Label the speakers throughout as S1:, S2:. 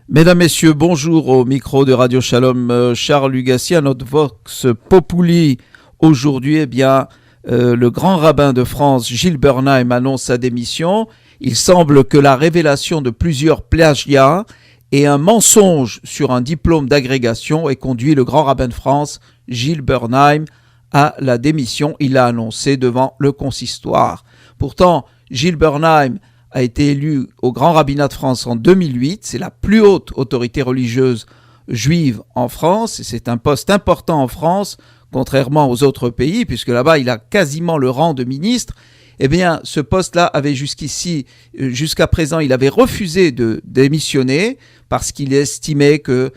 S1: Mesdames, Messieurs, bonjour au micro de Radio Shalom, Charles Lugassi, à notre Vox Populi. Aujourd'hui, le grand rabbin de France, Gilles Bernheim, annonce sa démission. Il semble que la révélation de plusieurs plagiats et un mensonge sur un diplôme d'agrégation ait conduit le grand rabbin de France, Gilles Bernheim, à la démission. Il l'a annoncé devant le consistoire. Pourtant, Gilles Bernheim a été élu au Grand Rabbinat de France en 2008. C'est la plus haute autorité religieuse juive en France. Et c'est un poste important en France, contrairement aux autres pays, puisque là-bas, il a quasiment le rang de ministre. Eh bien, ce poste-là avait jusqu'à présent, il avait refusé de démissionner parce qu'il estimait que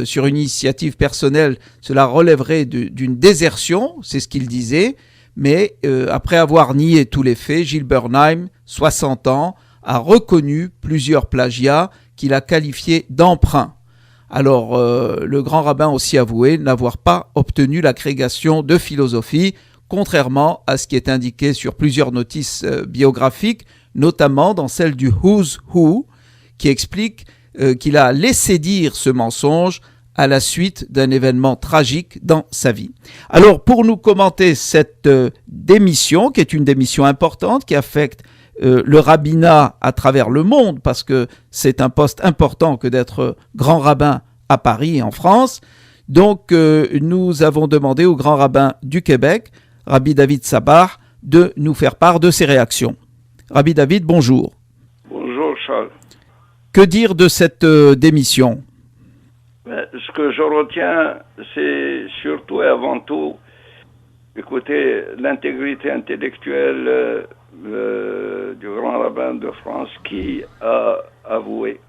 S1: sur une initiative personnelle, cela relèverait d'une désertion, c'est ce qu'il disait. Mais après avoir nié tous les faits, Gilles Bernheim, 60 ans, a reconnu plusieurs plagiats qu'il a qualifiés d'emprunts. Alors, le grand rabbin a aussi avoué n'avoir pas obtenu l'agrégation de philosophie, contrairement à ce qui est indiqué sur plusieurs notices biographiques, notamment dans celle du Who's Who, qui explique qu'il a laissé dire ce mensonge à la suite d'un événement tragique dans sa vie. Alors, pour nous commenter cette démission, qui est une démission importante, qui affecte le rabbinat à travers le monde, parce que c'est un poste important que d'être grand rabbin à Paris et en France, donc nous avons demandé au grand rabbin du Québec, Rabbi David Sabah, de nous faire part de ses réactions. Rabbi David, bonjour.
S2: Bonjour Charles.
S1: Que dire de cette démission ?
S2: Ce que je retiens, c'est surtout et avant tout, écoutez, l'intégrité intellectuelle du grand rabbin de France qui a avoué,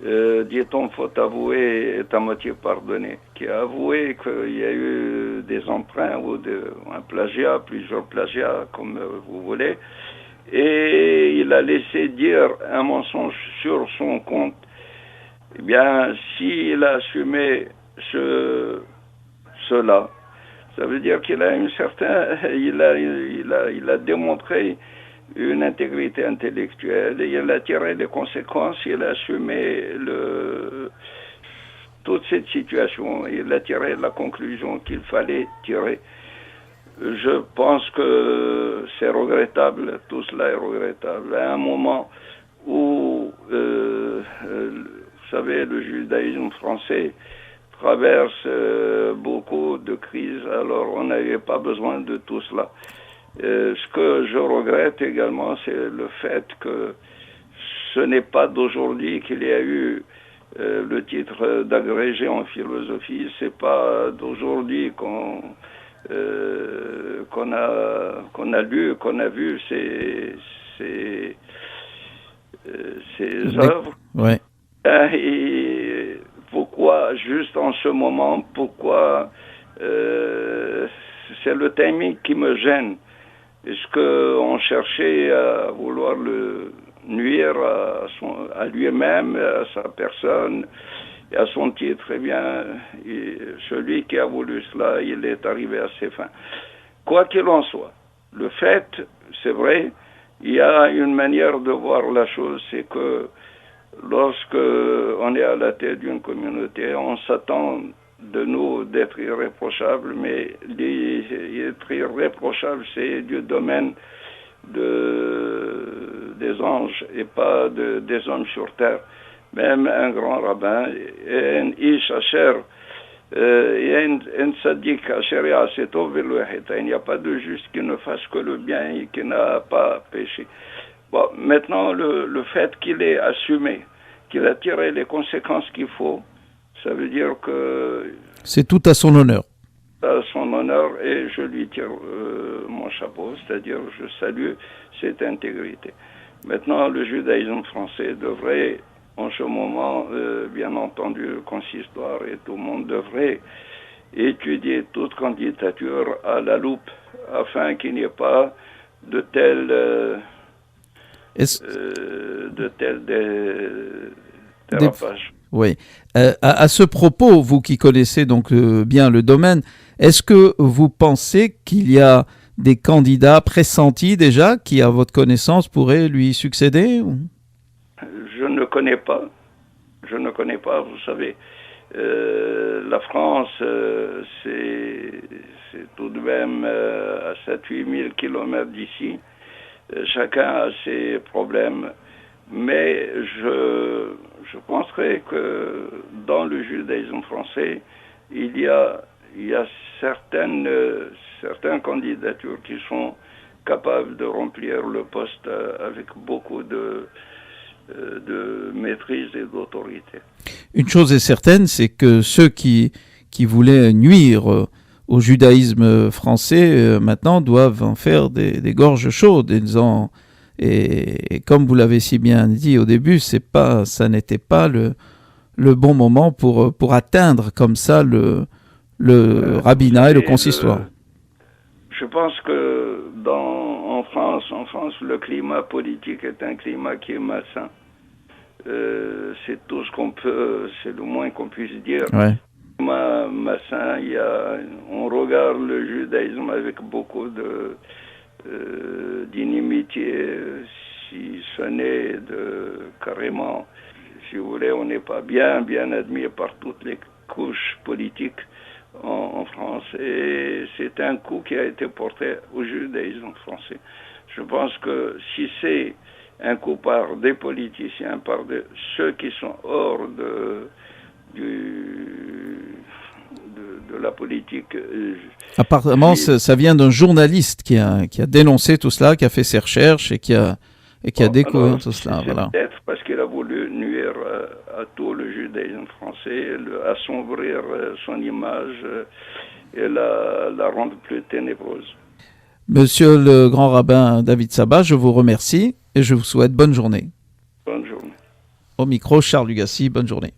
S2: dit-on faute avouée est à moitié pardonnée, qui a avoué qu'il y a eu des emprunts ou un plagiat, plusieurs plagiats, comme vous voulez, et il a laissé dire un mensonge sur son compte. Eh bien, s'il a assumé cela, ça veut dire qu'il a il a démontré une intégrité intellectuelle et il a tiré les conséquences, il a assumé toute cette situation, il a tiré la conclusion qu'il fallait tirer. Je pense que c'est regrettable, tout cela est regrettable. À un moment où vous savez, le judaïsme français traverse beaucoup de crises, alors on n'avait pas besoin de tout cela. Ce que je regrette également, c'est le fait que ce n'est pas d'aujourd'hui qu'il y a eu le titre d'agrégé en philosophie, c'est pas d'aujourd'hui qu'on a lu, qu'on a vu ces œuvres.
S1: Ouais.
S2: Et pourquoi juste en ce moment, pourquoi c'est le timing qui me gêne. Est-ce qu'on cherchait à vouloir le nuire à lui-même, à sa personne et à son titre? Eh bien, celui qui a voulu cela, il est arrivé à ses fins. Quoi qu'il en soit, le fait, c'est vrai, il y a une manière de voir la chose, c'est que lorsque on est à la tête d'une communauté, on s'attend de nous d'être irréprochables, mais être irréprochable, c'est du domaine des anges et pas des hommes sur terre. Même un grand rabbin, un ish asher, il n'y a pas de juste qui ne fasse que le bien et qui n'a pas péché. Bon, maintenant, le fait qu'il ait assumé, qu'il a tiré les conséquences qu'il faut, ça veut dire que...
S1: C'est tout à son honneur.
S2: À son honneur, et je lui tire mon chapeau, c'est-à-dire je salue cette intégrité. Maintenant, le judaïsme français devrait, en ce moment, bien entendu, le consistoire et tout le monde devrait étudier toute candidature à la loupe, afin qu'il n'y ait pas de tels dérapages.
S1: Oui. À ce propos, vous qui connaissez donc bien le domaine, est-ce que vous pensez qu'il y a des candidats pressentis déjà qui, à votre connaissance, pourraient lui succéder ?
S2: Je ne connais pas. je ne connais pas, vous savez. La France, c'est tout de même à 7-8 000 kilomètres d'ici. Chacun a ses problèmes. Mais je penserais que dans le judaïsme français, il y a certaines candidatures qui sont capables de remplir le poste avec beaucoup de maîtrise et d'autorité.
S1: Une chose est certaine, c'est que ceux qui voulaient nuire au judaïsme français, maintenant doivent en faire des gorges chaudes. Et comme vous l'avez si bien dit au début, ça n'était pas le bon moment pour atteindre comme ça le rabbinat et le consistoire.
S2: Je pense que en France, le climat politique est un climat qui est malsain. C'est tout ce qu'on peut, c'est le moins qu'on puisse dire.
S1: Ouais.
S2: Malsain, on regarde le judaïsme avec beaucoup d'inimitié, si ce n'est carrément, si vous voulez, on n'est pas bien admis par toutes les couches politiques en France, et c'est un coup qui a été porté au judaïsme français. Je pense que si c'est un coup par des politiciens, par ceux qui sont hors de la politique.
S1: Apparemment, ça vient d'un journaliste qui a dénoncé tout cela, qui a fait ses recherches et qui a découvert tout cela. Voilà.
S2: Peut-être parce qu'il a voulu nuire à tout le judaïsme français, assombrir son image et la rendre plus ténébreuse.
S1: Monsieur le grand rabbin David Sabat, je vous remercie et je vous souhaite bonne journée.
S2: Bonne journée.
S1: Au micro, Charles Lugassi, bonne journée.